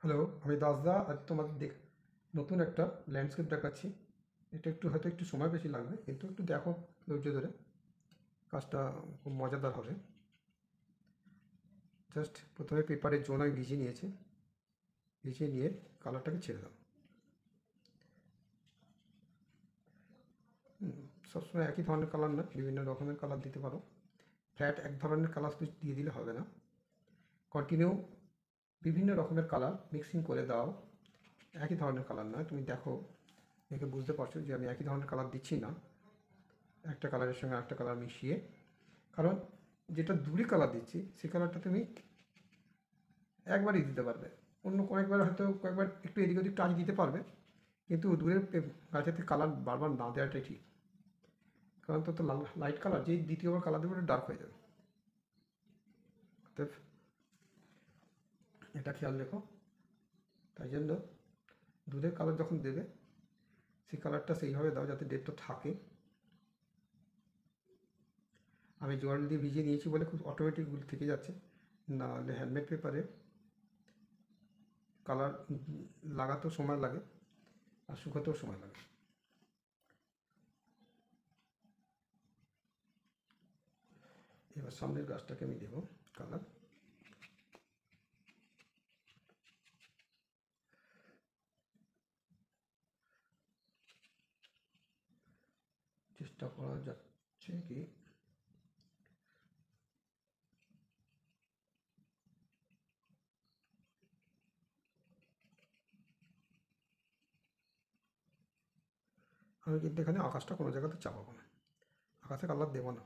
Hello, আমি দাসদা। আজ তোমাদের নতুন একটা ল্যান্ডস্কেপ দেখাচ্ছি। এটা হয়তো একটু সময় বেশি লাগবে, কিন্তু একটু দেখো ধৈর্য ধরে। কাজটা খুব মজাদার হবে। জাস্ট প্রথমে পেপারের জোন আমি ভিজিয়ে নিয়েছি। ভিজিয়ে নিয়ে কালারটাকে ছেড়ে দাও। সবসময় একই ধরনের কালার না, বিভিন্ন রকমের কালার দিতে পারো। ফ্ল্যাট এক ধরনের কালার দিয়ে দিলে হবে না। কন্টিনিউ বিভিন্ন রকমের কালার মিক্সিং করে দাও। একই ধরনের কালার নয়। তুমি দেখো, দেখে বুঝতে পারছো যে আমি একই ধরনের কালার দিচ্ছি না। একটা কালারের সঙ্গে একটা কালার মিশিয়ে। কারণ যেটা দূরে কালার দিচ্ছি সেই কালারটা তুমি একবারই দিতে পারবে। অন্য কয়েকবার হয়তো কয়েকবার একটু এদিক ওদিক টাচ দিতে পারবে, কিন্তু দূরের গাছেতে কালার বারবার না দেওয়াটাই ঠিক। কারণ তো লাইট কালার যেই দ্বিতীয়বার কালার দেবে ওটা ডার্ক হয়ে যাবে। অতএব এটা খেয়াল রেখো। তাই জন্য দুধের কালার যখন দেবে সেই কালারটা সেইভাবে দাও যাতে ডেটটা থাকে। আমি জল দিয়ে ভিজিয়ে নিয়েছি বলে খুব অটোমেটিক থেকে যাচ্ছে, নাহলে হ্যান্ডমেড পেপারে কালার লাগাতেও সময় লাগে আর শুকাতেও সময় লাগে। এবার সামনের গাছটাকে আমি দেবো কালার। চেষ্টা করা যাচ্ছে কি আমি কিন্তু এখানে আকাশটা কোনো জায়গাতে চাপাবো না, আকাশে কালার দেবো না।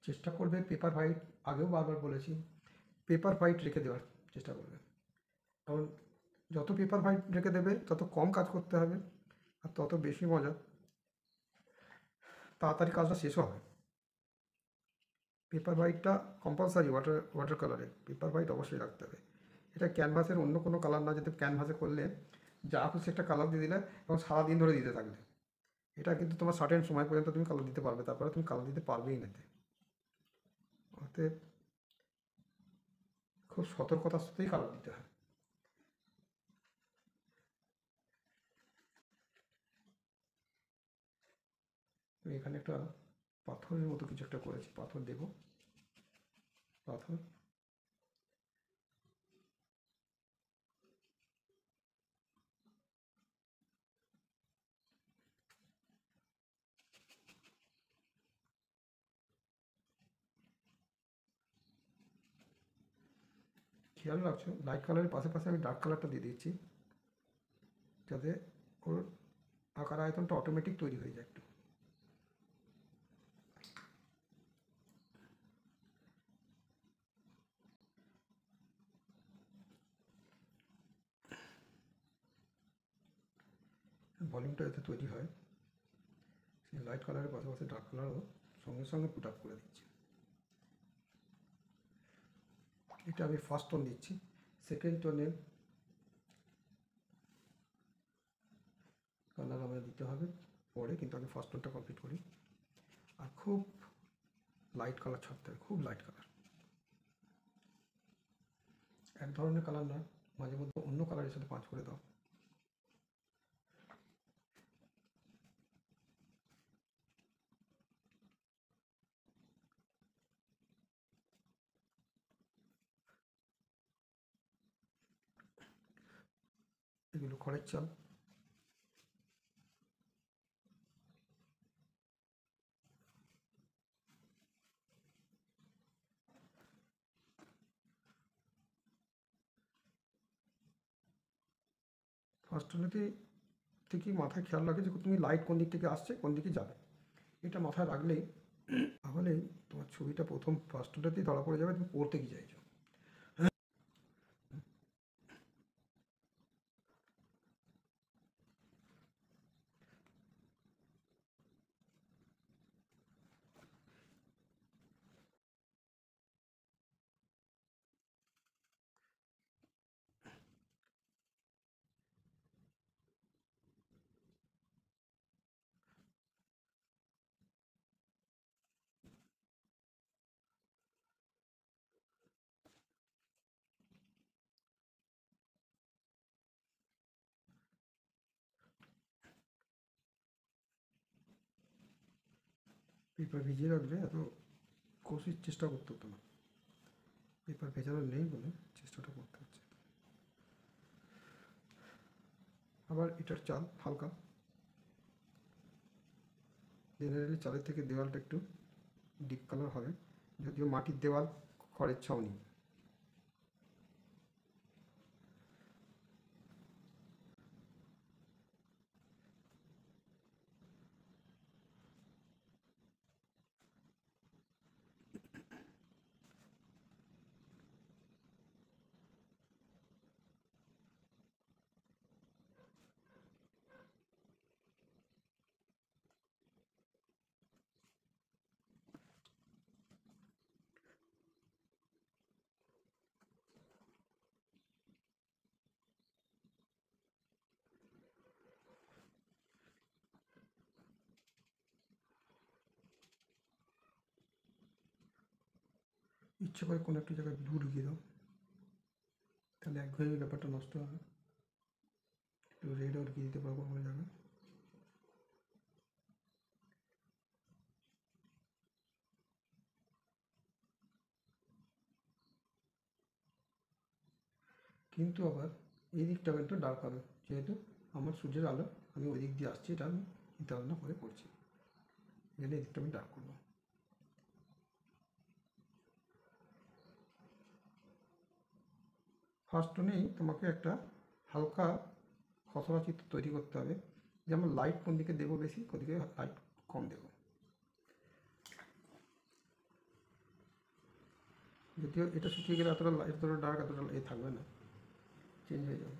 চেষ্টা করবে পেপার হোয়াইট, আগেও বারবার বলেছি, পেপার হোয়াইট রেখে দেওয়ার চেষ্টা করবে। কারণ যত পেপার হোয়াইট রেখে দেবে তত কম কাজ করতে হবে আর তত বেশি মজা, তাড়াতাড়ি কাজটা শেষও হবে। পেপার হোয়াইটটা কম্পালসারি, ওয়াটার কালারে পেপার হোয়াইট অবশ্যই রাখতে হবে। এটা ক্যানভাসের অন্য কোনো কালার না, যেটা ক্যানভাসে করলে যা খুশি একটা কালার দিয়ে দিলে এবং সারাদিন ধরে দিতে থাকলে। এটা কিন্তু তোমার সার্টেন সময় পর্যন্ত তুমি কালার দিতে পারবে, তারপরে তুমি কালার দিতে পারবেই না। অতএব খুব সতর্কতার সাথেই কালার দিতে হয়। আমি এখানে একটা পাথরের মতো কিছু একটা করেছি, পাথর দেব। পাথর খেয়াল রাখছো, লাইট কালারের পাশে পাশে আমি ডার্ক কালারটা দিয়ে দিচ্ছি, যাতে ওর আকার আয়তনটা অটোমেটিক তৈরি হয়ে যায় একটু। ভলিউমটা যাতে তৈরি হয়, সেই লাইট কালারের পাশে পাশে ডার্ক কালারও সঙ্গে সঙ্গে পুট আপ করে দিচ্ছি। এটা আমি ফার্স্ট টোন দিচ্ছি। সেকেন্ড টোনে কালার আমরা দিতে হবে পরে, কিন্তু আমি ফার্স্ট টোনটা কমপ্লিট করি। আর খুব লাইট কালার ছাড়তে হবে, খুব লাইট কালার। এক ধরনের কালার নয়, মাঝে মধ্যে অন্য কালারের সাথে পাঁচ করে দাও। এগুলো খড়ের চাল। ফার্স্ট টোনেতে থেকেই মাথায় খেয়াল রাখে যে তুমি লাইট কোন দিক থেকে আসছে, কোন দিকে যাবে। এটা মাথায় রাখলেই তাহলে তোমার ছবিটা প্রথম ফার্স্ট টোনটাতেই ধরা পড়ে যাবে তুমি পড়তে কি চাইছো। পেপার ভিজিয়ে রাখলে এত কোশিশ চেষ্টা করতে হতো না, পেপার ভেজানো নেই বলে চেষ্টাটা করতে হচ্ছে। আবার এটার চাল হালকা, জেনারেলি চালের থেকে দেওয়ালটা একটু ডিপ কালার হবে, যদিও মাটির দেওয়াল খড়ের ছাউনি। ইচ্ছে করে কোনো একটা জায়গায় ব্লু ঢুকিয়ে দাও, তাহলে একঘেয়েমি ব্যাপারটা নষ্ট হবে। একটু রেডও ঢুকিয়ে দিতে পারবো কোনো জায়গায়। কিন্তু আবার এই দিকটা একটু ডার্ক হবে, যেহেতু আমার সূর্যের আলো আমি ওই দিক দিয়ে আসছি, এটা আমি চিন্তা ভাবনা করে করছি, এই জন্য এই দিকটা আমি ডার্ক করবো। ফার্স্ট টোনেই তোমাকে একটা হালকা খসড়া চিত্র তৈরি করতে হবে, যেমন লাইট কোন দিকে দেবো বেশি, কোন দিকে লাইট কম দেবো। যদিও এটা শুকিয়ে গেলে এতটা লাইট, এতটা ডার্ক, এতটা এ থাকবে না, চেঞ্জ হয়ে যাবে।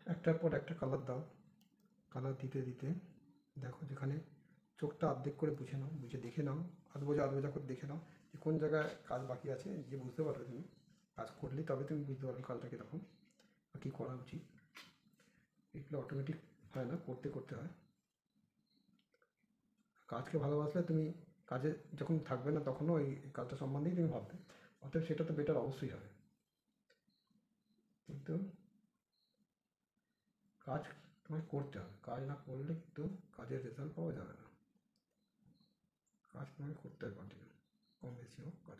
একটার পর একটা কালার দাও। কালার দিতে দিতে দেখো যেখানে চোখটা অর্ধেক করে বুঝে নাও, বুঝে দেখে নাও, আধ বোঝা করে দেখে নাও যে কোন জায়গায় কাজ বাকি আছে, যে বুঝতে পারবে তুমি। কাজ করলে তবে তুমি বুঝতে পারবে কাজটা কীরকম বা কী করা উচিত। এগুলো অটোমেটিক হয় না, করতে করতে হয়। কাজকে ভালোবাসলে তুমি কাজে যখন থাকবে না তখনও এই কাজটা সম্বন্ধেই তুমি ভাববে, অতএব সেটা তো বেটার অবশ্যই হবে। কিন্তু কাজ তোমায় করতে হবে, কাজ না করলে কিন্তু কাজের রেজাল্ট পাওয়া যাবে না। কাজ তোমাকে করতে হবে, কন্টিনিউ কম বেশি হোক কাজ।